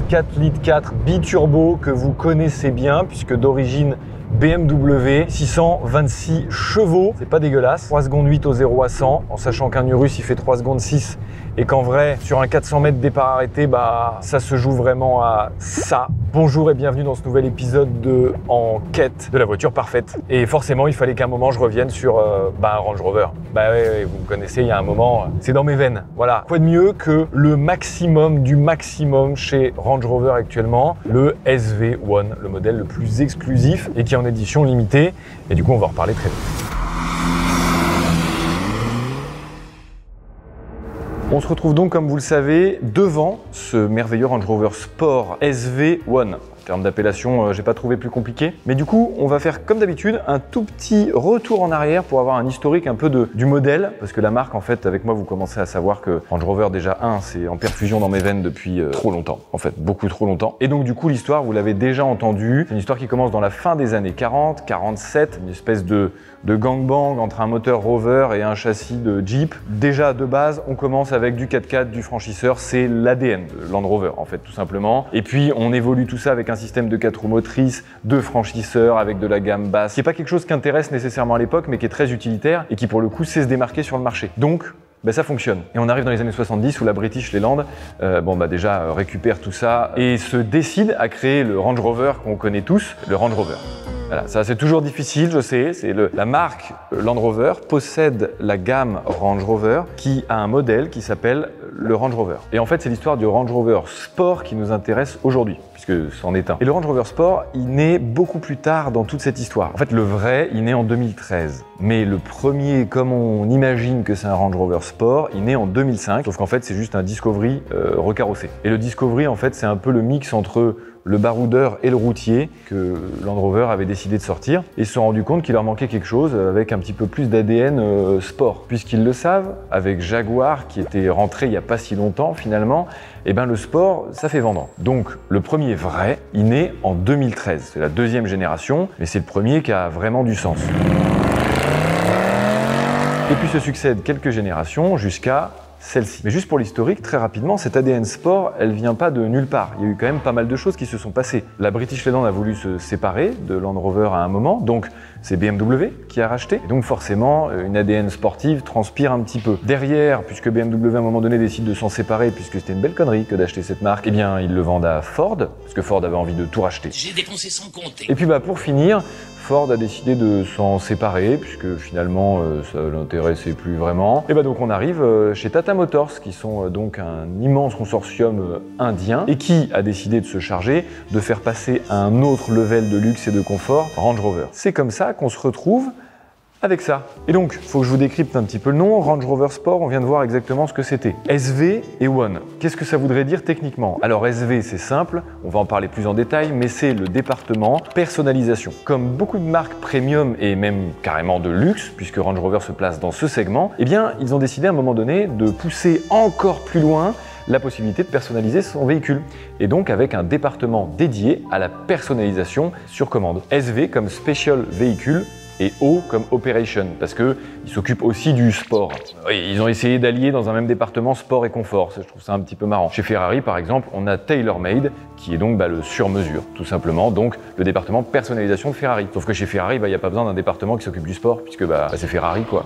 4 litres 4 biturbo que vous connaissez bien puisque d'origine BMW, 626 chevaux, c'est pas dégueulasse. 3 secondes 8 au 0 à 100, en sachant qu'un Urus il fait 3 secondes 6 et qu'en vrai, sur un 400 mètres départ arrêté, bah ça se joue vraiment à ça. Bonjour et bienvenue dans ce nouvel épisode de En quête de la voiture parfaite. Et forcément, il fallait qu'à un moment je revienne sur un Range Rover. Bah ouais, vous me connaissez, il y a un moment, c'est dans mes veines. Voilà. Quoi de mieux que le maximum du maximum chez Range Rover actuellement, le SV1, le modèle le plus exclusif et qui est en édition limitée. Et du coup, on va en reparler très vite. On se retrouve donc, comme vous le savez, devant ce merveilleux Range Rover Sport SV1. En termes d'appellation, j'ai pas trouvé plus compliqué. Mais du coup, on va faire comme d'habitude un tout petit retour en arrière pour avoir un historique un peu du modèle. Parce que la marque, en fait, avec moi, vous commencez à savoir que Range Rover, déjà, c'est en perfusion dans mes veines depuis trop longtemps. En fait, beaucoup trop longtemps. Et donc, du coup, l'histoire, vous l'avez déjà entendue. C'est une histoire qui commence dans la fin des années 40, 47. Une espèce de gangbang entre un moteur Rover et un châssis de Jeep. Déjà, de base, on commence avec du 4x4, du franchisseur. C'est l'ADN de Land Rover, en fait, tout simplement. Et puis, on évolue tout ça avec un système de 4 roues motrices, de franchisseurs avec de la gamme basse, qui n'est pas quelque chose qui intéresse nécessairement à l'époque, mais qui est très utilitaire et qui pour le coup sait se démarquer sur le marché. Donc, ça fonctionne. Et on arrive dans les années 70 où la British Leyland, déjà récupère tout ça et se décide à créer le Range Rover qu'on connaît tous, le Range Rover. Voilà, ça c'est toujours difficile, je sais, la marque Land Rover possède la gamme Range Rover qui a un modèle qui s'appelle le Range Rover. Et en fait, c'est l'histoire du Range Rover Sport qui nous intéresse aujourd'hui, puisque c'en est un. Et le Range Rover Sport, il naît beaucoup plus tard dans toute cette histoire. En fait, le vrai, il naît en 2013. Mais le premier, comme on imagine que c'est un Range Rover Sport, il naît en 2005, sauf qu'en fait, c'est juste un Discovery recarrossé. Et le Discovery, en fait, c'est un peu le mix entre le baroudeur et le routier que Land Rover avait décidé de sortir et se sont rendus compte qu'il leur manquait quelque chose avec un petit peu plus d'ADN sport. Puisqu'ils le savent, avec Jaguar qui était rentré il n'y a pas si longtemps finalement, le sport, ça fait vendre. Donc le premier vrai, il naît en 2013. C'est la deuxième génération, mais c'est le premier qui a vraiment du sens. Et puis se succèdent quelques générations jusqu'à celle-ci. Mais juste pour l'historique, très rapidement, cette ADN Sport, elle vient pas de nulle part. Il y a eu quand même pas mal de choses qui se sont passées. La British Leyland a voulu se séparer de Land Rover à un moment, donc c'est BMW qui a racheté. Et donc forcément, une ADN sportive transpire un petit peu. Derrière, puisque BMW à un moment donné décide de s'en séparer, puisque c'était une belle connerie que d'acheter cette marque, ils le vendent à Ford, parce que Ford avait envie de tout racheter. J'ai dépensé sans compter. Et puis pour finir, Ford a décidé de s'en séparer puisque finalement ça l'intéressait plus vraiment. Et donc on arrive chez Tata Motors qui sont donc un immense consortium indien et qui a décidé de se charger de faire passer à un autre level de luxe et de confort Range Rover. C'est comme ça qu'on se retrouve avec ça. Et donc, il faut que je vous décrypte un petit peu le nom. Range Rover Sport, on vient de voir exactement ce que c'était. SV et One. Qu'est-ce que ça voudrait dire techniquement? Alors SV, c'est simple, on va en parler plus en détail, mais c'est le département personnalisation. Comme beaucoup de marques premium et même carrément de luxe, puisque Range Rover se place dans ce segment, ils ont décidé à un moment donné de pousser encore plus loin la possibilité de personnaliser son véhicule. Et donc avec un département dédié à la personnalisation sur commande. SV comme Special Vehicle, et O comme Operation, parce qu'ils s'occupent aussi du sport. Ils ont essayé d'allier dans un même département sport et confort, je trouve ça un petit peu marrant. Chez Ferrari, par exemple, on a TaylorMade, qui est donc le sur-mesure, tout simplement, donc le département personnalisation de Ferrari. Sauf que chez Ferrari, il n'y a pas besoin d'un département qui s'occupe du sport, puisque c'est Ferrari, quoi.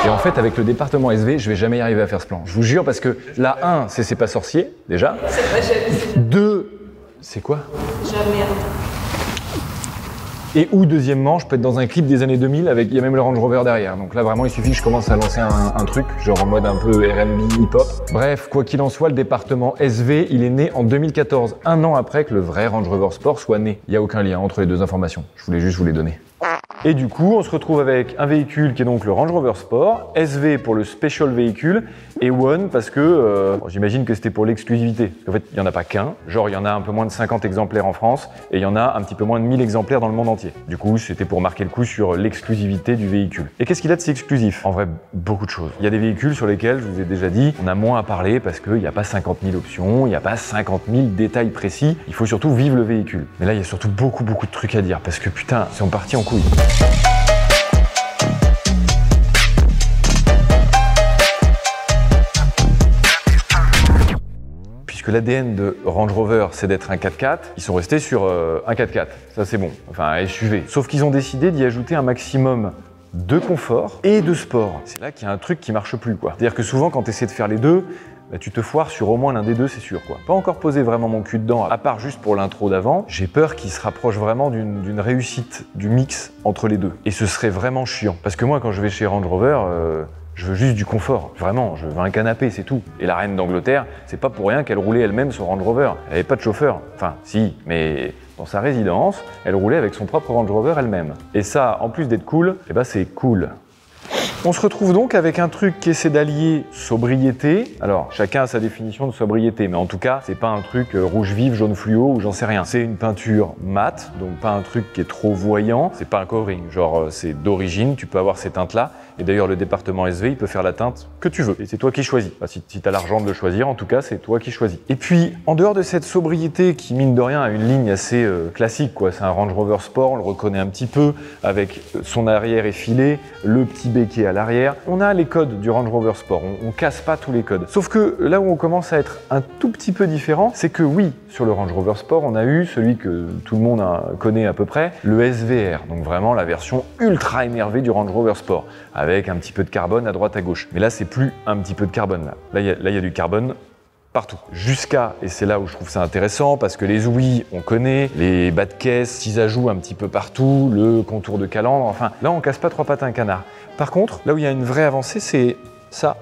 Et en fait, avec le département SV, je vais jamais y arriver à faire ce plan. Je vous jure, parce que là, c'est pas sorcier, déjà. C'est pas jalousie. 2, c'est quoi? Jamais. Et ou deuxièmement, je peux être dans un clip des années 2000 il y a même le Range Rover derrière. Donc là vraiment il suffit que je commence à lancer un truc, genre en mode un peu R&B hip-hop. Bref, quoi qu'il en soit, le département SV, il est né en 2014, un an après que le vrai Range Rover Sport soit né. Il n'y a aucun lien entre les deux informations, je voulais juste vous les donner. Et du coup, on se retrouve avec un véhicule qui est donc le Range Rover Sport, SV pour le Special Vehicle et One parce que j'imagine que c'était pour l'exclusivité. En fait, il n'y en a pas qu'un, genre il y en a un peu moins de 50 exemplaires en France et il y en a un petit peu moins de 1000 exemplaires dans le monde entier. Du coup, c'était pour marquer le coup sur l'exclusivité du véhicule. Et qu'est-ce qu'il a de si exclusif? En vrai, beaucoup de choses. Il y a des véhicules sur lesquels, je vous ai déjà dit, on a moins à parler parce qu'il n'y a pas 50 000 options, il n'y a pas 50 000 détails précis, il faut surtout vivre le véhicule. Mais là, il y a surtout beaucoup de trucs à dire parce que putain, ils sont partis en couille. puisque l'ADN de Range Rover, c'est d'être un 4x4, ils sont restés sur un 4x4. Ça, c'est bon. Enfin, un SUV. Sauf qu'ils ont décidé d'y ajouter un maximum de confort et de sport. C'est là qu'il y a un truc qui marche plus, quoi. C'est-à-dire que souvent, quand tu essaies de faire les deux, bah, tu te foires sur au moins l'un des deux, c'est sûr, quoi. Pas encore posé vraiment mon cul dedans, à part juste pour l'intro d'avant. J'ai peur qu'il se rapproche vraiment d'une réussite, du mix entre les deux. Et ce serait vraiment chiant. Parce que moi, quand je vais chez Range Rover, je veux juste du confort. Vraiment, je veux un canapé, c'est tout. Et la reine d'Angleterre, c'est pas pour rien qu'elle roulait elle-même sur Range Rover. Elle avait pas de chauffeur. Enfin, si, mais dans sa résidence, elle roulait avec son propre Range Rover elle-même. Et ça, en plus d'être cool, eh ben c'est cool. On se retrouve donc avec un truc qui essaie d'allier sobriété. Alors, chacun a sa définition de sobriété, mais en tout cas, c'est pas un truc rouge vif, jaune fluo ou j'en sais rien. C'est une peinture mate, donc pas un truc qui est trop voyant. C'est pas un covering, genre c'est d'origine, tu peux avoir ces teintes-là. Et d'ailleurs, le département SV, il peut faire la teinte que tu veux. Et c'est toi qui choisis. Enfin, si tu as l'argent de le choisir, en tout cas, c'est toi qui choisis. Et puis, en dehors de cette sobriété qui, mine de rien, a une ligne assez classique, quoi. C'est un Range Rover Sport, on le reconnaît un petit peu, avec son arrière effilé, le petit béquet à l'arrière. On a les codes du Range Rover Sport, on casse pas tous les codes. Sauf que là où on commence à être un tout petit peu différent, c'est que oui, sur le Range Rover Sport, on a eu celui que tout le monde connaît à peu près, le SVR, donc vraiment la version ultra énervée du Range Rover Sport, avec un petit peu de carbone à droite à gauche. Mais là, c'est plus un petit peu de carbone. Là, il y a du carbone partout. Jusqu'à, et c'est là où je trouve ça intéressant, parce que les ouïes, on connaît, les bas de caisse, petits ajouts un petit peu partout, le contour de calandre, enfin, là, on casse pas trois pattes à un canard. Par contre, là où il y a une vraie avancée, c'est ça.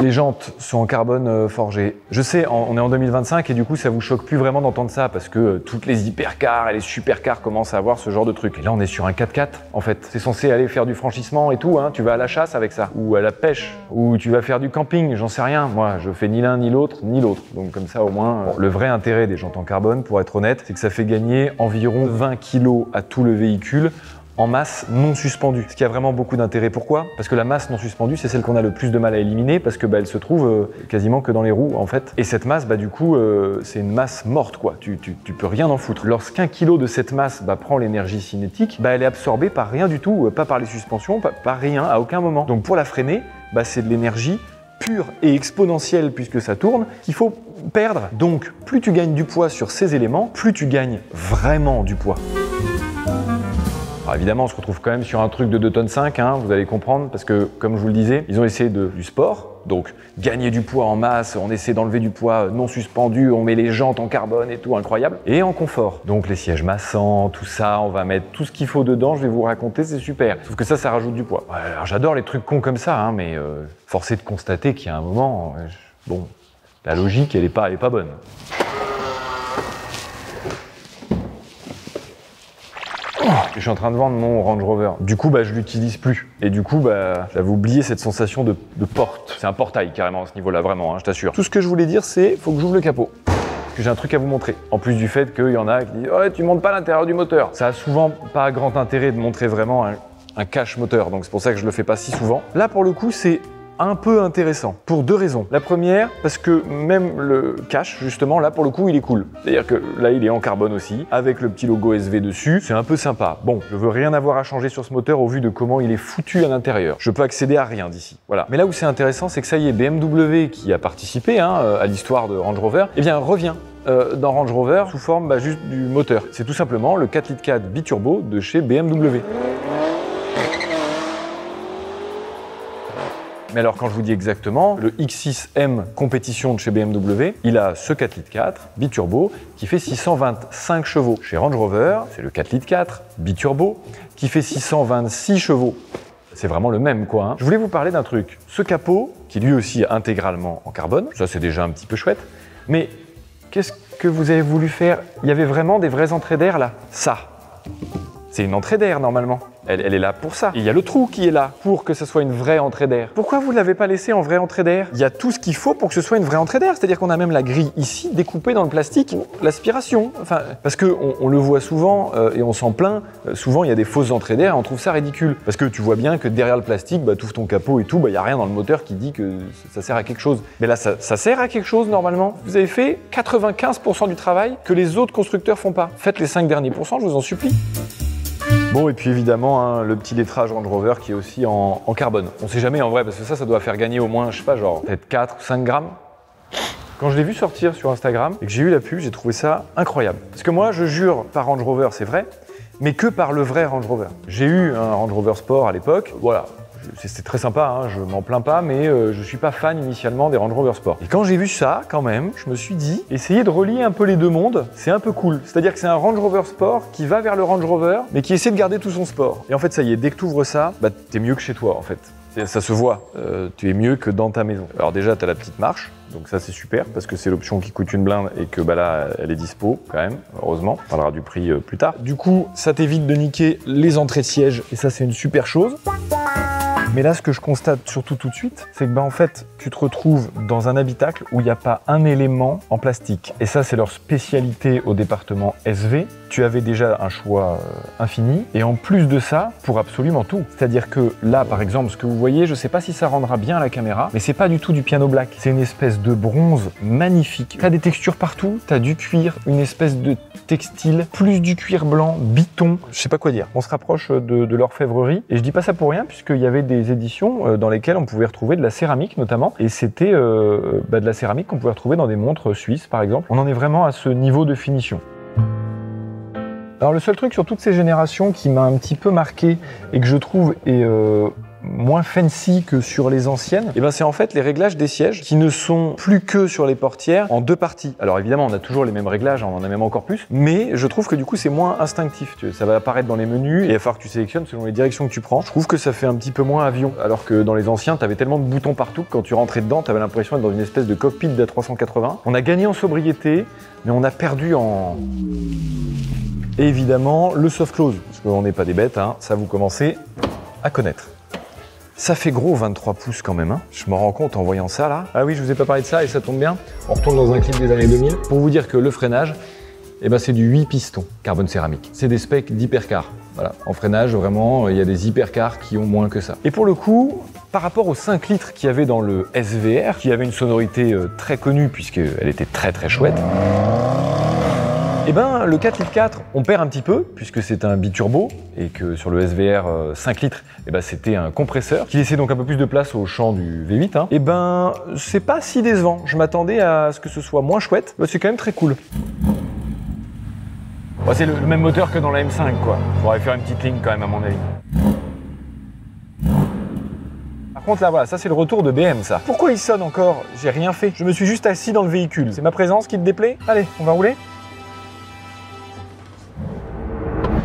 Les jantes sont en carbone forgé. Je sais, on est en 2025 et du coup ça vous choque plus vraiment d'entendre ça parce que toutes les hypercars et les supercars commencent à avoir ce genre de truc. Et là on est sur un 4x4 en fait. C'est censé aller faire du franchissement et tout, hein. Tu vas à la chasse avec ça, ou à la pêche, ou tu vas faire du camping, j'en sais rien. Moi je fais ni l'un ni l'autre, ni l'autre. Donc comme ça au moins, le vrai intérêt des jantes en carbone, pour être honnête, c'est que ça fait gagner environ 20 kg à tout le véhicule en masse non suspendue. Ce qui a vraiment beaucoup d'intérêt. Pourquoi? Parce que la masse non suspendue, c'est celle qu'on a le plus de mal à éliminer parce que elle se trouve quasiment que dans les roues en fait. Et cette masse, du coup, c'est une masse morte quoi. Tu peux rien en foutre. Lorsqu'un kilo de cette masse prend l'énergie cinétique, elle est absorbée par rien du tout, pas par les suspensions, par rien, à aucun moment. Donc pour la freiner, c'est de l'énergie pure et exponentielle puisque ça tourne qu'il faut perdre. Donc plus tu gagnes du poids sur ces éléments, plus tu gagnes vraiment du poids. Alors évidemment, on se retrouve quand même sur un truc de 2,5 tonnes, vous allez comprendre, parce que, comme je vous le disais, ils ont essayé du sport, donc gagner du poids en masse, on essaie d'enlever du poids non suspendu, on met les jantes en carbone et tout, incroyable, et en confort. Donc les sièges massants, tout ça, on va mettre tout ce qu'il faut dedans, je vais vous raconter, c'est super. Sauf que ça rajoute du poids. Alors j'adore les trucs cons comme ça, mais force est de constater qu'il y a un moment, bon, la logique, elle est pas bonne. Je suis en train de vendre mon Range Rover. Du coup, je l'utilise plus. Et du coup, j'avais oublié cette sensation de porte. C'est un portail carrément à ce niveau-là, vraiment, je t'assure. Tout ce que je voulais dire, c'est faut que j'ouvre le capot. Parce que j'ai un truc à vous montrer. En plus du fait qu'il y en a qui disent « Ouais, tu montes pas l'intérieur du moteur ». Ça a souvent pas grand intérêt de montrer vraiment un cache moteur. Donc c'est pour ça que je le fais pas si souvent. Là, pour le coup, c'est un peu intéressant, pour deux raisons. La première, parce que même le cache, justement, là, pour le coup, il est cool. C'est-à-dire que là, il est en carbone aussi, avec le petit logo SV dessus, c'est un peu sympa. Bon, je veux rien avoir à changer sur ce moteur au vu de comment il est foutu à l'intérieur. Je peux accéder à rien d'ici, voilà. Mais là où c'est intéressant, c'est que ça y est, BMW, qui a participé à l'histoire de Range Rover, revient dans Range Rover sous forme juste du moteur. C'est tout simplement le 4,4 litres biturbo de chez BMW. Mais alors quand je vous dis exactement, le X6M compétition de chez BMW, il a ce 4,4 litres biturbo qui fait 625 chevaux. Chez Range Rover, c'est le 4,4 litres biturbo qui fait 626 chevaux. C'est vraiment le même quoi. Je voulais vous parler d'un truc. Ce capot, qui lui aussi est intégralement en carbone, ça c'est déjà un petit peu chouette, mais qu'est-ce que vous avez voulu faire? Il y avait vraiment des vraies entrées d'air là. Ça, c'est une entrée d'air normalement. Elle est là pour ça. Et il y a le trou qui est là pour que ce soit une vraie entrée d'air. Pourquoi vous ne l'avez pas laissé en vraie entrée d'air? Il y a tout ce qu'il faut pour que ce soit une vraie entrée d'air. C'est-à-dire qu'on a même la grille ici découpée dans le plastique, l'aspiration. Enfin, parce qu'on le voit souvent et on s'en plaint. Souvent, il y a des fausses entrées d'air et on trouve ça ridicule. Parce que tu vois bien que derrière le plastique, tu ouvres ton capot et tout, il n'y a rien dans le moteur qui dit que ça sert à quelque chose. Mais là, ça sert à quelque chose normalement. Vous avez fait 95% du travail que les autres constructeurs font pas. Faites les 5 derniers pourcents, je vous en supplie. Bon, et puis évidemment, le petit lettrage Range Rover qui est aussi en carbone. On sait jamais en vrai, parce que ça doit faire gagner au moins, je sais pas, genre peut-être 4 ou 5 grammes. Quand je l'ai vu sortir sur Instagram et que j'ai eu la pub, j'ai trouvé ça incroyable. Parce que moi, je jure par Range Rover, c'est vrai, mais que par le vrai Range Rover. J'ai eu un Range Rover Sport à l'époque, voilà. C'est très sympa, hein, je m'en plains pas, mais je suis pas fan initialement des Range Rover Sport. Et quand j'ai vu ça, quand même, je me suis dit, essayer de relier un peu les deux mondes, c'est un peu cool. C'est-à-dire que c'est un Range Rover Sport qui va vers le Range Rover, mais qui essaie de garder tout son sport. Et en fait, ça y est, dès que tu ouvres ça, bah, t'es mieux que chez toi, en fait. Ça se voit, tu es mieux que dans ta maison. Alors déjà, tu as la petite marche, donc ça c'est super, parce que c'est l'option qui coûte une blinde et que bah, là, elle est dispo quand même, heureusement. On parlera du prix plus tard. Du coup, ça t'évite de niquer les entrées de siège, et ça c'est une super chose. Mais là, ce que je constate surtout tout de suite, c'est que bah, en fait, tu te retrouves dans un habitacle où il n'y a pas un élément en plastique. Et ça, c'est leur spécialité au département SV. Tu avais déjà un choix infini. Et en plus de ça, pour absolument tout. C'est-à-dire que là, par exemple, ce que vous voyez, je ne sais pas si ça rendra bien à la caméra, mais c'est pas du tout du piano black. C'est une espèce de bronze magnifique. Tu as des textures partout, tu as du cuir, une espèce de textile, plus du cuir blanc, biton. Je sais pas quoi dire. On se rapproche de l'orfèvrerie. Et je dis pas ça pour rien, puisqu'il y avait des éditions dans lesquelles on pouvait retrouver de la céramique notamment. Et c'était de la céramique qu'on pouvait retrouver dans des montres suisses, par exemple. On en est vraiment à ce niveau de finition. Alors le seul truc sur toutes ces générations qui m'a un petit peu marqué et que je trouve est moins fancy que sur les anciennes, et ben c'est en fait les réglages des sièges qui ne sont plus que sur les portières en deux parties. Alors évidemment on a toujours les mêmes réglages, on en a même encore plus, mais je trouve que du coup c'est moins instinctif. Ça va apparaître dans les menus et il va falloir que tu sélectionnes selon les directions que tu prends. Je trouve que ça fait un petit peu moins avion, alors que dans les anciens tu avais tellement de boutons partout que quand tu rentrais dedans tu avais l'impression d'être dans une espèce de cockpit d'A380. On a gagné en sobriété, mais on a perdu en... Et évidemment le soft close, parce qu'on n'est pas des bêtes, hein, ça vous commencez à connaître. Ça fait gros 23 pouces quand même, hein. Je m'en rends compte en voyant ça là. Ah oui, je vous ai pas parlé de ça et ça tombe bien. On retourne dans un clip des années 2000 pour vous dire que le freinage, eh ben, c'est du 8 pistons carbone céramique. C'est des specs d'hypercar. Voilà. En freinage, vraiment, il y a des hypercars qui ont moins que ça. Et pour le coup, par rapport aux 5 litres qu'il y avait dans le SVR, qui avait une sonorité très connue puisqu'elle était très très chouette, et ben le 4 litres 4, on perd un petit peu puisque c'est un biturbo et que sur le SVR 5 litres, et ben c'était un compresseur qui laissait donc un peu plus de place au champ du V8. Hein. Et ben c'est pas si décevant. Je m'attendais à ce que ce soit moins chouette. Ben, c'est quand même très cool. Bon, c'est le même moteur que dans la M5 quoi. Faudrait faire une petite ligne quand même à mon avis. Par contre là voilà, ça c'est le retour de BM ça. Pourquoi il sonne encore? J'ai rien fait. Je me suis juste assis dans le véhicule. C'est ma présence qui te déplaît? Allez, on va rouler.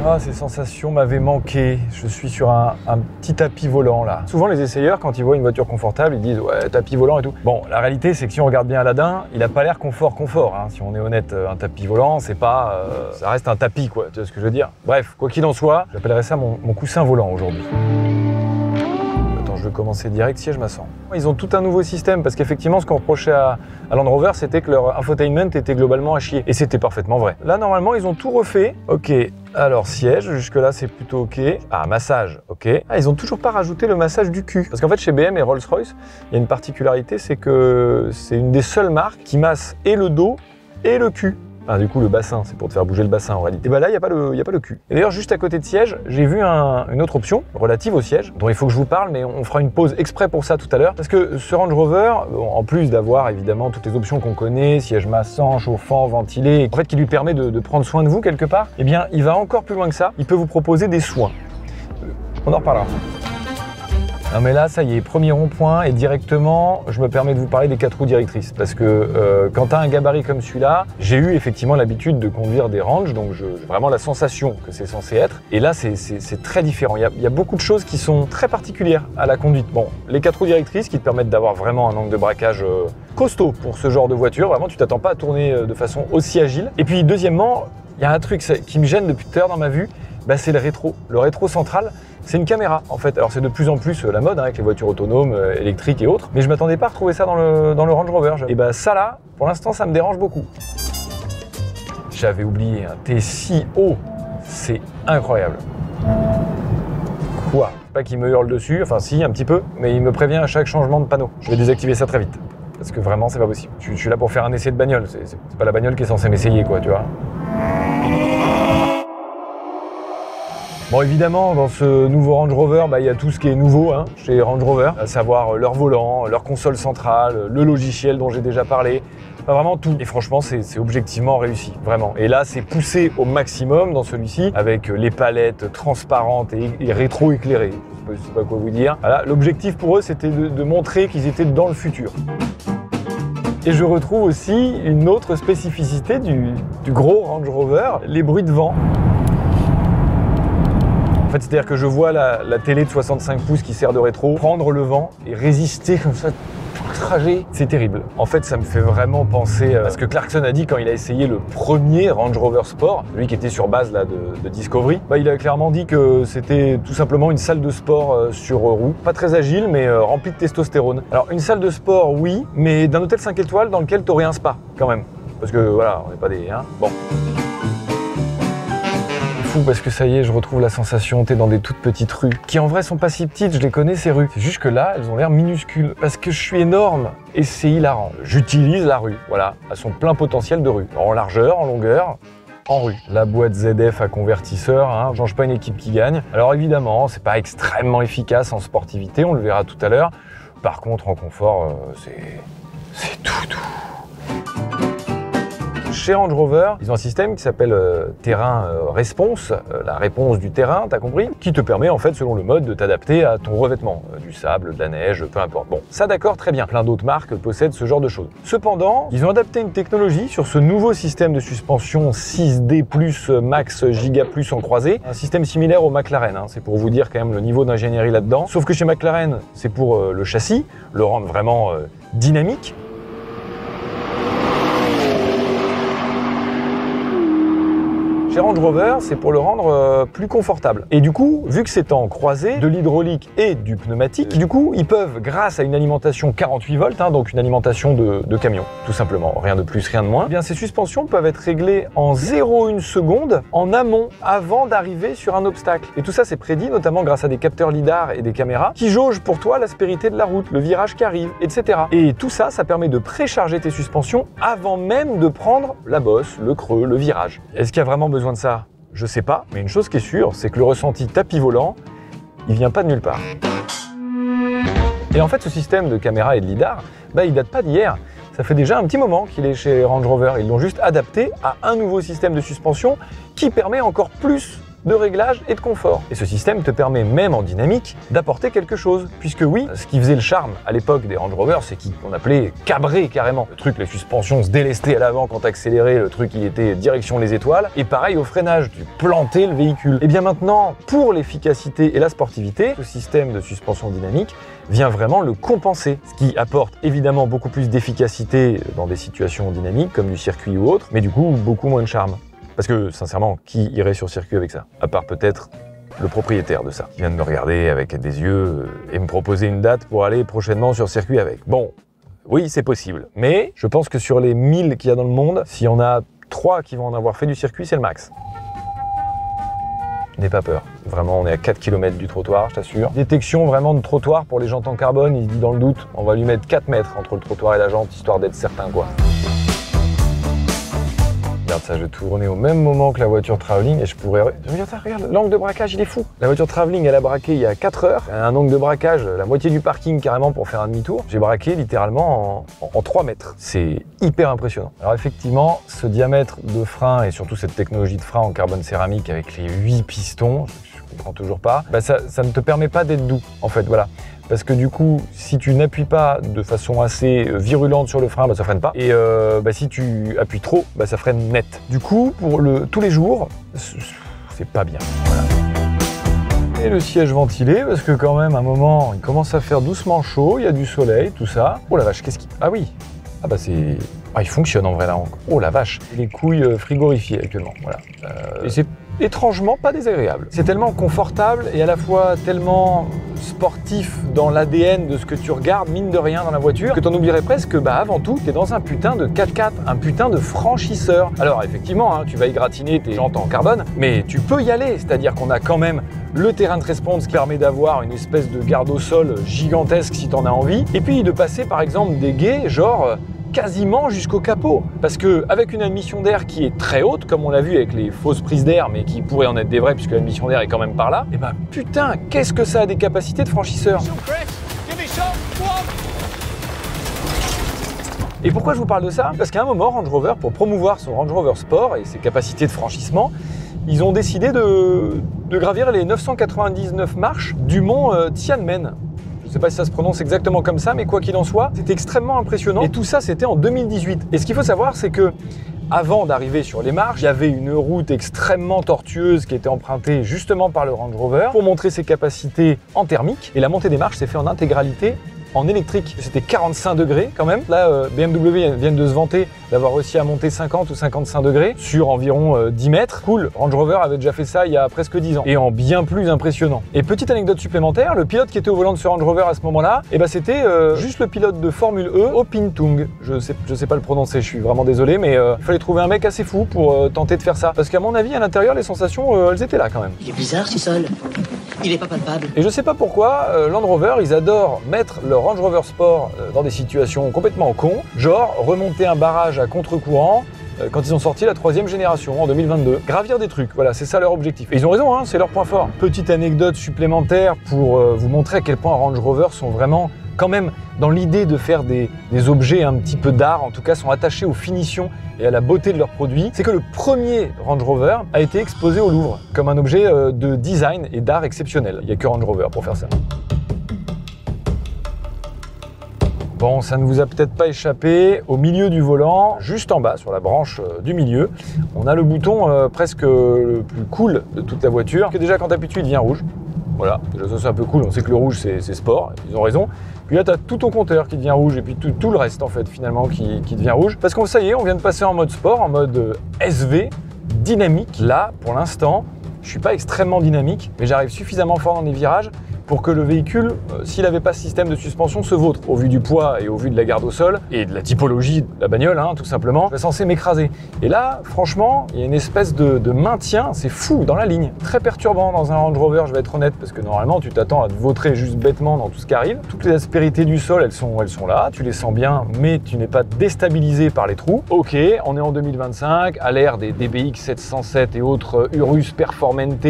Ah, ces sensations m'avaient manqué. Je suis sur un petit tapis volant là. Souvent les essayeurs, quand ils voient une voiture confortable, ils disent ouais, tapis volant et tout. Bon, la réalité c'est que si on regarde bien Aladdin, il a pas l'air confort. Hein. Si on est honnête, un tapis volant, c'est pas, ça reste un tapis quoi. Tu vois ce que je veux dire? Bref, quoi qu'il en soit, j'appellerais ça mon coussin volant aujourd'hui. Je vais commencer direct, siège massant. Ils ont tout un nouveau système parce qu'effectivement, ce qu'on reprochait à Land Rover, c'était que leur infotainment était globalement à chier. Et c'était parfaitement vrai. Là, normalement, ils ont tout refait. Ok, alors siège, jusque-là, c'est plutôt ok. Ah, massage, ok. Ah, ils ont toujours pas rajouté le massage du cul. Parce qu'en fait, chez BM et Rolls-Royce, il y a une particularité, c'est que c'est une des seules marques qui masse et le dos et le cul. Enfin, du coup, le bassin, c'est pour te faire bouger le bassin en réalité. Et bah là, il n'y a pas le cul. Et d'ailleurs, juste à côté de siège, j'ai vu une autre option relative au siège, dont il faut que je vous parle, mais on fera une pause exprès pour ça tout à l'heure. Parce que ce Range Rover, en plus d'avoir évidemment toutes les options qu'on connaît, siège massant, chauffant, ventilé, en fait, qui lui permet de prendre soin de vous quelque part, eh bien, il va encore plus loin que ça. Il peut vous proposer des soins. On en reparlera. Non mais là, ça y est, premier rond-point et directement, je me permets de vous parler des 4 roues directrices parce que quand tu as un gabarit comme celui-là, j'ai eu effectivement l'habitude de conduire des Range, donc j'ai vraiment la sensation que c'est censé être. Et là, c'est très différent. Il y a beaucoup de choses qui sont très particulières à la conduite. Bon, les 4 roues directrices qui te permettent d'avoir vraiment un angle de braquage costaud pour ce genre de voiture. Vraiment, tu t'attends pas à tourner de façon aussi agile. Et puis deuxièmement, il y a un truc qui me gêne depuis tout à l'heure dans ma vue, bah, c'est le rétro. Le rétro central, c'est une caméra en fait. Alors c'est de plus en plus la mode hein, avec les voitures autonomes, électriques et autres, mais je m'attendais pas à retrouver ça dans le Range Rover. Et bah ça là, pour l'instant ça me dérange beaucoup. J'avais oublié, hein, t'es si haut, c'est incroyable. Quoi? Pas qu'il me hurle dessus, enfin si un petit peu, mais il me prévient à chaque changement de panneau. Je vais désactiver ça très vite. Parce que vraiment c'est pas possible. Je suis là pour faire un essai de bagnole, c'est pas la bagnole qui est censée m'essayer quoi, tu vois. Bon évidemment dans ce nouveau Range Rover, il y a tout ce qui est nouveau hein, chez Range Rover, à savoir leur volant, leur console centrale, le logiciel dont j'ai déjà parlé, pas vraiment tout. Et franchement, c'est objectivement réussi, vraiment. Et là, c'est poussé au maximum dans celui-ci, avec les palettes transparentes et rétro-éclairées. Je sais pas quoi vous dire. Voilà, l'objectif pour eux, c'était de montrer qu'ils étaient dans le futur. Et je retrouve aussi une autre spécificité du gros Range Rover, les bruits de vent. En fait, c'est-à-dire que je vois la télé de 65 pouces qui sert de rétro prendre le vent et résister comme ça tout le trajet. C'est terrible. En fait, ça me fait vraiment penser à ce que Clarkson a dit quand il a essayé le premier Range Rover Sport, lui qui était sur base là, de Discovery. Il a clairement dit que c'était tout simplement une salle de sport sur roue. Pas très agile, mais remplie de testostérone. Alors, une salle de sport, oui, mais d'un hôtel 5 étoiles dans lequel t'aurais un spa, quand même. Parce que voilà, on n'est pas des... Bon. Parce que ça y est, je retrouve la sensation, t'es dans des toutes petites rues, qui en vrai sont pas si petites, je les connais ces rues. C'est juste que là, elles ont l'air minuscules, parce que je suis énorme, et c'est hilarant. J'utilise la rue, voilà, à son plein potentiel de rue. En largeur, en longueur, en rue. La boîte ZF à convertisseur, hein, change pas une équipe qui gagne. Alors évidemment, c'est pas extrêmement efficace en sportivité, on le verra tout à l'heure. Par contre, en confort, c'est tout. Chez Range Rover, ils ont un système qui s'appelle terrain response, la réponse du terrain, t'as compris, qui te permet en fait, selon le mode, de t'adapter à ton revêtement, du sable, de la neige, peu importe. Bon, ça d'accord, très bien. Plein d'autres marques possèdent ce genre de choses. Cependant, ils ont adapté une technologie sur ce nouveau système de suspension 6D+, Max Giga Plus en croisé, un système similaire au McLaren, hein. C'est pour vous dire quand même le niveau d'ingénierie là-dedans. Sauf que chez McLaren, c'est pour le châssis, le rendre vraiment dynamique. Chez Range Rover, c'est pour le rendre plus confortable. Et du coup, vu que c'est en croisé, de l'hydraulique et du pneumatique, du coup, ils peuvent, grâce à une alimentation 48 volts, hein, donc une alimentation de camion, tout simplement, rien de plus, rien de moins, eh bien ces suspensions peuvent être réglées en 0,1 seconde en amont, avant d'arriver sur un obstacle. Et tout ça, c'est prédit, notamment grâce à des capteurs lidar et des caméras, qui jaugent pour toi l'aspérité de la route, le virage qui arrive, etc. Et tout ça, ça permet de précharger tes suspensions avant même de prendre la bosse, le creux, le virage. Est-ce qu'il y a vraiment besoin de ça? Je sais pas, mais une chose qui est sûre, c'est que le ressenti tapis volant, il vient pas de nulle part. Et en fait, ce système de caméra et de lidar, il date pas d'hier. Ça fait déjà un petit moment qu'il est chez Range Rover. Ils l'ont juste adapté à un nouveau système de suspension qui permet encore plus de réglage et de confort. Et ce système te permet, même en dynamique, d'apporter quelque chose. Puisque oui, ce qui faisait le charme à l'époque des Range Rover, c'est qu'on appelait cabré carrément. Le truc, les suspensions se délestaient à l'avant quand t'accélérais, le truc il était direction les étoiles. Et pareil au freinage, tu plantais le véhicule. Et bien maintenant, pour l'efficacité et la sportivité, ce système de suspension dynamique vient vraiment le compenser. Ce qui apporte évidemment beaucoup plus d'efficacité dans des situations dynamiques, comme du circuit ou autre, mais du coup, beaucoup moins de charme. Parce que, sincèrement, qui irait sur circuit avec ça? À part peut-être le propriétaire de ça, qui vient de me regarder avec des yeux et me proposer une date pour aller prochainement sur circuit avec. Bon, oui, c'est possible. Mais je pense que sur les 1000 qu'il y a dans le monde, s'il y en a 3 qui vont en avoir fait du circuit, c'est le max. N'aie pas peur. Vraiment, on est à 4 km du trottoir, je t'assure. Détection vraiment de trottoir pour les jantes en carbone. Il se dit dans le doute, on va lui mettre 4 mètres entre le trottoir et la jante, histoire d'être certain, quoi. Regarde ça, je vais tourner au même moment que la voiture travelling et je pourrais... Regarde ça, regarde, l'angle de braquage, il est fou. La voiture travelling, elle a braqué il y a 4 heures. Elle a un angle de braquage, la moitié du parking carrément pour faire un demi-tour. J'ai braqué littéralement en 3 mètres. C'est hyper impressionnant. Alors effectivement, ce diamètre de frein et surtout cette technologie de frein en carbone céramique avec les 8 pistons, je comprends toujours pas, ça ne te permet pas d'être doux, en fait, voilà. Parce que du coup, si tu n'appuies pas de façon assez virulente sur le frein, ça freine pas. Et si tu appuies trop, ça freine net. Du coup, pour tous les jours, c'est pas bien. Voilà. Et le siège ventilé, parce que quand même, à un moment, il commence à faire doucement chaud, il y a du soleil, tout ça. Oh la vache, qu'est-ce qui... Ah oui. C'est... il fonctionne en vrai là. Oh la vache. Les couilles frigorifiées actuellement, voilà. Et c'est étrangement pas désagréable. C'est tellement confortable et à la fois tellement sportif dans l'ADN de ce que tu regardes, mine de rien, dans la voiture, que t'en oublierais presque que, avant tout, t'es dans un putain de 4x4, un putain de franchisseur. Alors, effectivement, hein, tu vas égratigner tes jantes en carbone, mais tu peux y aller, c'est-à-dire qu'on a quand même le terrain de response qui permet d'avoir une espèce de garde au sol gigantesque si t'en as envie, et puis de passer, par exemple, des guets, genre... quasiment jusqu'au capot. Parce que avec une admission d'air qui est très haute, comme on l'a vu avec les fausses prises d'air, mais qui pourraient en être des vraies puisque l'admission d'air est quand même par là, et putain, qu'est-ce que ça a des capacités de franchisseur. Et pourquoi je vous parle de ça? Parce qu'à un moment, Range Rover, pour promouvoir son Range Rover Sport et ses capacités de franchissement, ils ont décidé de gravir les 999 marches du mont Tianmen. Je ne sais pas si ça se prononce exactement comme ça, mais quoi qu'il en soit, c'était extrêmement impressionnant. Et tout ça, c'était en 2018. Et ce qu'il faut savoir, c'est que avant d'arriver sur les marches, il y avait une route extrêmement tortueuse qui était empruntée justement par le Range Rover pour montrer ses capacités en thermique. Et la montée des marches s'est faite en intégralité en électrique. C'était 45 degrés quand même. Là, BMW viennent de se vanter d'avoir réussi à monter 50 ou 55 degrés sur environ 10 mètres. Cool, Range Rover avait déjà fait ça il y a presque 10 ans et en bien plus impressionnant. Et petite anecdote supplémentaire, le pilote qui était au volant de ce Range Rover à ce moment-là, c'était juste le pilote de Formule E, Opintung. Je sais pas le prononcer, je suis vraiment désolé, mais il fallait trouver un mec assez fou pour tenter de faire ça. Parce qu'à mon avis, à l'intérieur, les sensations, elles étaient là quand même. Il est bizarre ce sol. Il est pas palpable. Et je sais pas pourquoi, Land Rover, ils adorent mettre leur Range Rover Sport dans des situations complètement cons, genre remonter un barrage à contre-courant quand ils ont sorti la 3e génération en 2022. Gravir des trucs, voilà, c'est ça leur objectif. Et ils ont raison, hein, c'est leur point fort. Petite anecdote supplémentaire pour vous montrer à quel point Range Rover sont vraiment quand même dans l'idée de faire des objets un petit peu d'art, en tout cas sont attachés aux finitions et à la beauté de leurs produits, c'est que le premier Range Rover a été exposé au Louvre comme un objet de design et d'art exceptionnel. Il n'y a que Range Rover pour faire ça. Bon, ça ne vous a peut-être pas échappé, au milieu du volant, juste en bas, sur la branche du milieu, on a le bouton presque le plus cool de toute la voiture, que déjà quand tu appuies dessus, il devient rouge. Voilà, déjà ça c'est un peu cool, on sait que le rouge c'est sport, ils ont raison. Puis là tu as tout ton compteur qui devient rouge et puis tout le reste en fait finalement qui devient rouge. Parce que ça y est, on vient de passer en mode sport, en mode SV, dynamique. Là, pour l'instant, je suis pas extrêmement dynamique, mais j'arrive suffisamment fort dans les virages pour que le véhicule, s'il n'avait pas ce système de suspension, se vautre. Au vu du poids et au vu de la garde au sol, et de la typologie de la bagnole, hein, tout simplement, c'est censé m'écraser. Et là, franchement, il y a une espèce de maintien, c'est fou, dans la ligne. Très perturbant dans un Range Rover, je vais être honnête, parce que normalement, tu t'attends à te vautrer juste bêtement dans tout ce qui arrive. Toutes les aspérités du sol, elles sont là, tu les sens bien, mais tu n'es pas déstabilisé par les trous. Ok, on est en 2025, à l'ère des DBX 707 et autres Urus Performante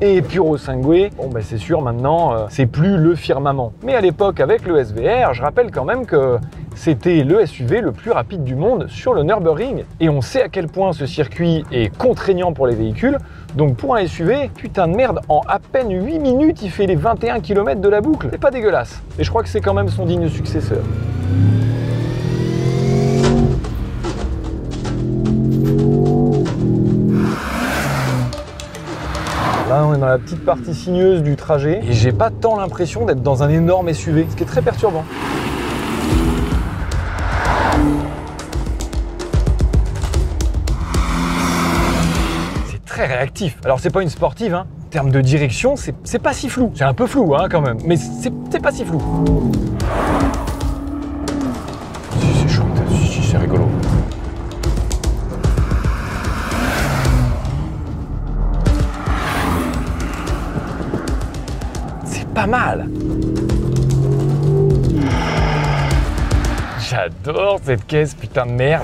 et Puro Sangue. Bon, ben c'est sûr, maintenant, c'est plus le firmament. Mais à l'époque, avec le SVR, je rappelle quand même que c'était le SUV le plus rapide du monde sur le Nürburgring. Et on sait à quel point ce circuit est contraignant pour les véhicules. Donc pour un SUV, putain de merde, en à peine 8 minutes, il fait les 21 km de la boucle. C'est pas dégueulasse. Et je crois que c'est quand même son digne successeur. Là, on est dans la petite partie sinueuse du trajet et j'ai pas tant l'impression d'être dans un énorme SUV, ce qui est très perturbant. C'est très réactif. Alors c'est pas une sportive, hein. En termes de direction, c'est pas si flou. C'est un peu flou, hein, quand même, mais c'est pas si flou. Si, c'est chouette, si, c'est rigolo. Pas mal. J'adore cette caisse, putain de merde.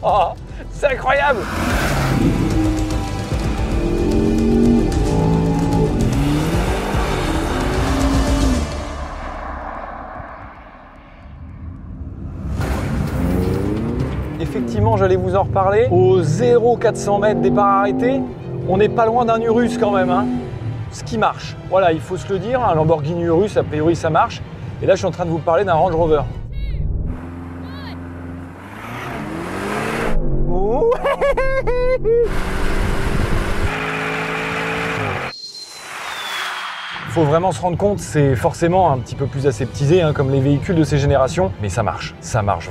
Oh, c'est incroyable. Effectivement, j'allais vous en reparler. Au 0-400 mètres départ arrêté, on n'est pas loin d'un Urus quand même, hein. Ce qui marche. Voilà, il faut se le dire, un Lamborghini Urus, a priori ça marche. Et là, je suis en train de vous parler d'un Range Rover. Faut vraiment se rendre compte, c'est forcément un petit peu plus aseptisé, hein, comme les véhicules de ces générations, mais ça marche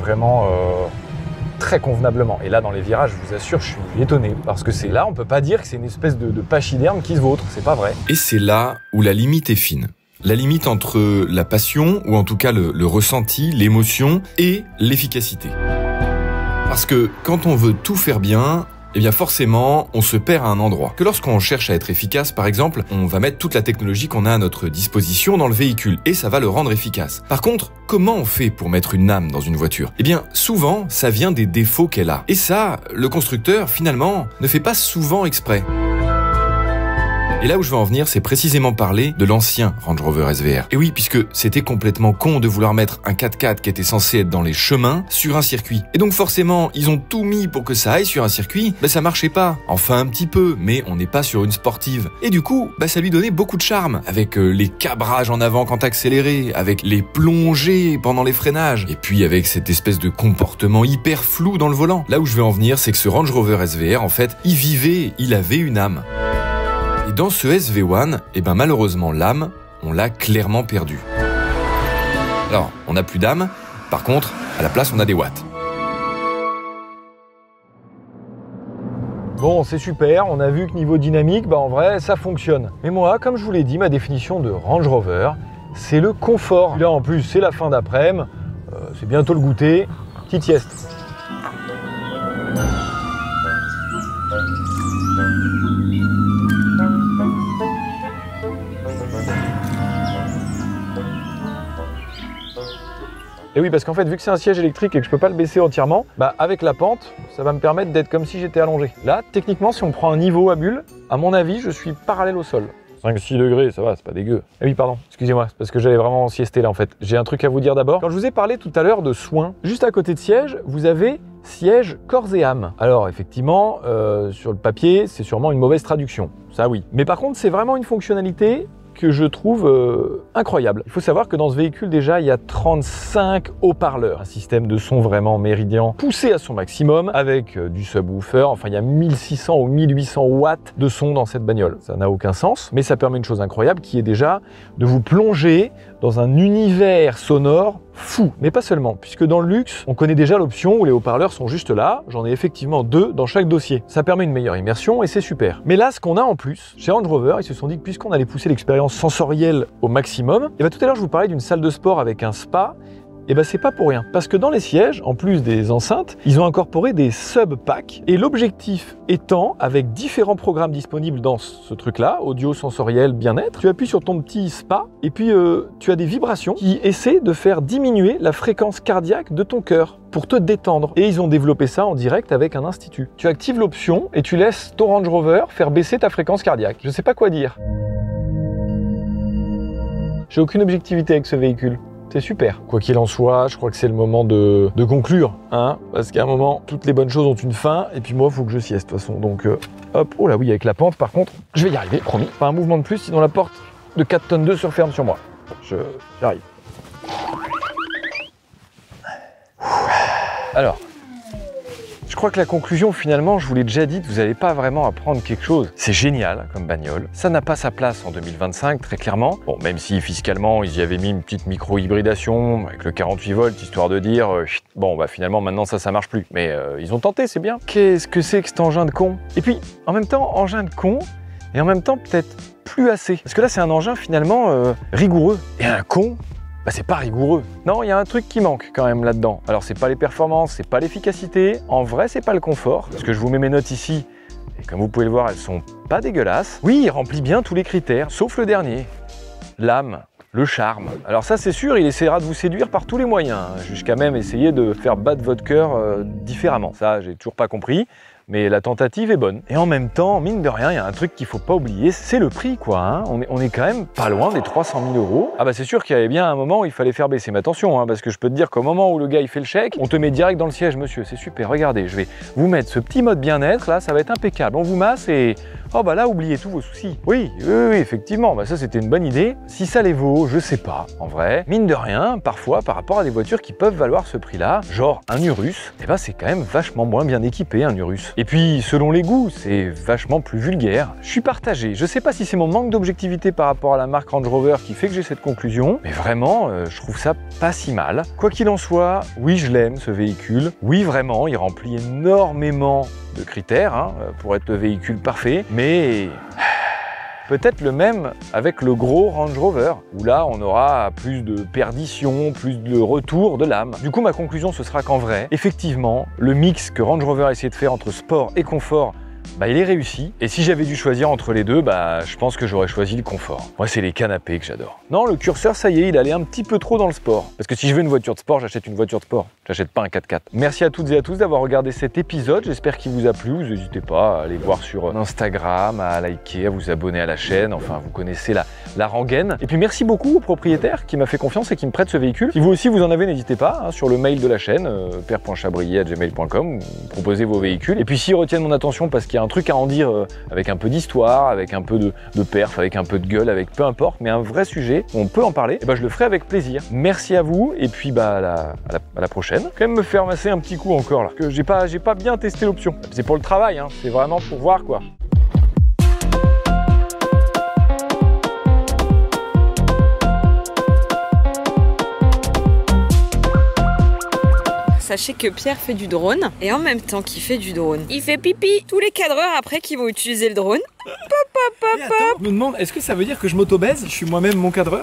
vraiment très convenablement. Et là, dans les virages, je vous assure, je suis étonné, parce que c'est là, on peut pas dire que c'est une espèce de pachyderme qui se vautre, c'est pas vrai. Et c'est là où la limite est fine. La limite entre la passion, ou en tout cas le ressenti, l'émotion, et l'efficacité. Parce que quand on veut tout faire bien, eh bien forcément, on se perd à un endroit. Que lorsqu'on cherche à être efficace, par exemple, on va mettre toute la technologie qu'on a à notre disposition dans le véhicule et ça va le rendre efficace. Par contre, comment on fait pour mettre une âme dans une voiture? Eh bien, souvent, ça vient des défauts qu'elle a. Et ça, le constructeur, finalement, ne fait pas souvent exprès. Et là où je veux en venir, c'est précisément parler de l'ancien Range Rover SVR. Et oui, puisque c'était complètement con de vouloir mettre un 4x4 qui était censé être dans les chemins sur un circuit. Et donc forcément, ils ont tout mis pour que ça aille sur un circuit, ça marchait pas. Enfin un petit peu, mais on n'est pas sur une sportive. Et du coup, ça lui donnait beaucoup de charme, avec les cabrages en avant quand accéléré, avec les plongées pendant les freinages, et puis avec cette espèce de comportement hyper flou dans le volant. Là où je veux en venir, c'est que ce Range Rover SVR, en fait, il avait une âme. Et dans ce SV1, malheureusement l'âme, on l'a clairement perdue. Alors, on n'a plus d'âme, par contre, à la place on a des watts. Bon, c'est super, on a vu que niveau dynamique, en vrai, ça fonctionne. Mais moi, comme je vous l'ai dit, ma définition de Range Rover, c'est le confort. Là, en plus, c'est la fin d'après-midi, c'est bientôt le goûter, petite sieste. Et oui, parce qu'en fait, vu que c'est un siège électrique et que je peux pas le baisser entièrement, avec la pente, ça va me permettre d'être comme si j'étais allongé. Là, techniquement, si on prend un niveau à bulle, à mon avis, je suis parallèle au sol. 5-6 degrés, ça va, c'est pas dégueu. Et oui, pardon, excusez-moi, c'est parce que j'allais vraiment siester là en fait. J'ai un truc à vous dire d'abord. Quand je vous ai parlé tout à l'heure de soins, juste à côté de siège, vous avez siège corps et âme. Alors effectivement, sur le papier, c'est sûrement une mauvaise traduction, ça oui. Mais par contre, c'est vraiment une fonctionnalité que je trouve incroyable. Il faut savoir que dans ce véhicule, déjà, il y a 35 haut-parleurs. Un système de son vraiment méridien, poussé à son maximum, avec du subwoofer. Enfin, il y a 1600 ou 1800 watts de son dans cette bagnole. Ça n'a aucun sens, mais ça permet une chose incroyable, qui est déjà de vous plonger dans un univers sonore fou. Mais pas seulement, puisque dans le luxe, on connaît déjà l'option où les haut-parleurs sont juste là. J'en ai effectivement 2 dans chaque dossier. Ça permet une meilleure immersion et c'est super. Mais là, ce qu'on a en plus, chez Range Rover, ils se sont dit que puisqu'on allait pousser l'expérience sensorielle au maximum, et tout à l'heure, je vous parlais d'une salle de sport avec un spa. Et c'est pas pour rien, parce que dans les sièges, en plus des enceintes, ils ont incorporé des sub-packs, et l'objectif étant, avec différents programmes disponibles dans ce truc-là, audio, sensoriel, bien-être, tu appuies sur ton petit spa, et puis tu as des vibrations qui essaient de faire diminuer la fréquence cardiaque de ton cœur, pour te détendre. Et ils ont développé ça en direct avec un institut. Tu actives l'option, et tu laisses ton Range Rover faire baisser ta fréquence cardiaque. Je sais pas quoi dire. J'ai aucune objectivité avec ce véhicule. C'est super. Quoi qu'il en soit, je crois que c'est le moment de conclure, hein, parce qu'à un moment, toutes les bonnes choses ont une fin, et puis moi, il faut que je sieste de toute façon. Donc, hop, oh là oui, avec la pente, par contre, je vais y arriver, promis. Pas un mouvement de plus, sinon la porte de 4 tonnes 2 se referme sur moi. J'arrive. Alors, je crois que la conclusion, finalement, je vous l'ai déjà dit, vous n'allez pas vraiment apprendre quelque chose. C'est génial comme bagnole. Ça n'a pas sa place en 2025, très clairement. Bon, même si fiscalement, ils y avaient mis une petite micro-hybridation avec le 48 volts, histoire de dire, finalement, maintenant, ça marche plus. Mais ils ont tenté, c'est bien. Qu'est-ce que c'est que cet engin de con? Et puis, en même temps, engin de con, et en même temps, peut-être plus assez. Parce que là, c'est un engin, finalement, rigoureux. Et un con, c'est pas rigoureux. Non, il y a un truc qui manque quand même là-dedans. Alors c'est pas les performances, c'est pas l'efficacité, en vrai c'est pas le confort. Parce que je vous mets mes notes ici, et comme vous pouvez le voir, elles sont pas dégueulasses. Oui, il remplit bien tous les critères, sauf le dernier, l'âme, le charme. Alors ça c'est sûr, il essaiera de vous séduire par tous les moyens, jusqu'à même essayer de faire battre votre cœur différemment. Ça, j'ai toujours pas compris. Mais la tentative est bonne. Et en même temps, mine de rien, il y a un truc qu'il faut pas oublier, c'est le prix, quoi. Hein. On est quand même pas loin des 300 000 euros. Ah c'est sûr qu'il y avait bien un moment où il fallait faire baisser. Mais attention, hein, parce que je peux te dire qu'au moment où le gars il fait le chèque, on te met direct dans le siège, monsieur. C'est super, regardez, je vais vous mettre ce petit mode bien-être, là, ça va être impeccable. On vous masse et... Oh là, oubliez tous vos soucis. Oui, effectivement, ça c'était une bonne idée. Si ça les vaut, je sais pas, en vrai. Mine de rien, parfois, par rapport à des voitures qui peuvent valoir ce prix-là, genre un Urus, c'est quand même vachement moins bien équipé, un Urus. Et puis, selon les goûts, c'est vachement plus vulgaire. Je suis partagé. Je sais pas si c'est mon manque d'objectivité par rapport à la marque Range Rover qui fait que j'ai cette conclusion, mais vraiment, je trouve ça pas si mal. Quoi qu'il en soit, oui, je l'aime, ce véhicule. Oui, vraiment, il remplit énormément de critères pour être le véhicule parfait, mais Peut-être le même avec le gros Range Rover, où là on aura plus de perdition, plus de retour de lame. Du coup ma conclusion ce sera qu'en vrai, effectivement, le mix que Range Rover a essayé de faire entre sport et confort, bah, il est réussi. Et si j'avais dû choisir entre les deux, bah, je pense que j'aurais choisi le confort. Moi, c'est les canapés que j'adore. Non, le curseur, ça y est, il allait un petit peu trop dans le sport. Parce que si je veux une voiture de sport, j'achète une voiture de sport. J'achète pas un 4x4. Merci à toutes et à tous d'avoir regardé cet épisode. J'espère qu'il vous a plu. Vous n'hésitez pas à aller voir sur Instagram, à liker, à vous abonner à la chaîne. Enfin, vous connaissez la rengaine. Et puis, merci beaucoup au propriétaire qui m'a fait confiance et qui me prête ce véhicule. Si vous aussi vous en avez, n'hésitez pas, hein, sur le mail de la chaîne, père.chabrier@gmail.com, vous proposez vos véhicules. Et puis, s'ils retiennent mon attention parce qu'il y a un truc à en dire avec un peu d'histoire, avec un peu de perf, avec un peu de gueule, avec peu importe, mais un vrai sujet, on peut en parler, et bah, je le ferai avec plaisir. Merci à vous, et puis bah, à la prochaine. Quand même me faire masser un petit coup encore là, que j'ai pas bien testé l'option. C'est pour le travail, hein, c'est vraiment pour voir quoi. Sachez que Pierre fait du drone et en même temps qu'il fait du drone, il fait pipi. Tous les cadreurs après qui vont utiliser le drone. Et attends, je me demande, est-ce que ça veut dire que je m'auto-baise? Je suis moi-même mon cadreur?